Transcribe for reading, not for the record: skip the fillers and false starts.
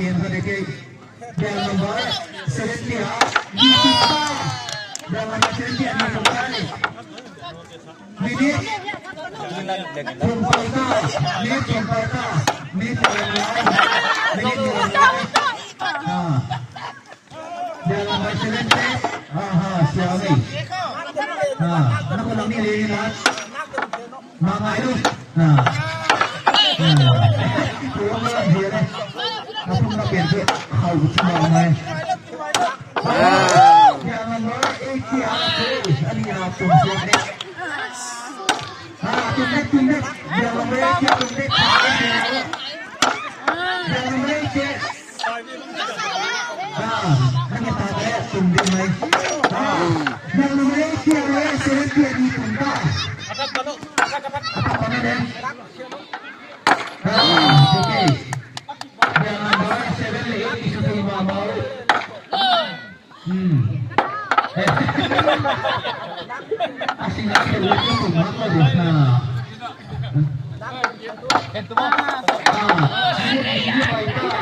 game sedikit. Yang nomor 70 Jangan sedikit ni kembali. Minit Kumpulka Minit Kumpulka Minit yang lain Minit yang lain Jangan berselentik Xiaomi anak ulang ni lihat Mama itu Kurang lah dia ni Aku nak biar kau semua ni Jangan berikir Ini yang tunggu ni Tunduk Jangan berikir Tunduk Jangan berikir Hanya tak ada tunduk ni Jangan berikir Selesai di tunduk Apa ni dan Okey Jangan bawa 7 isu terima mau Asyik nak kira itu apa dia Itu mah. Ini baiklah.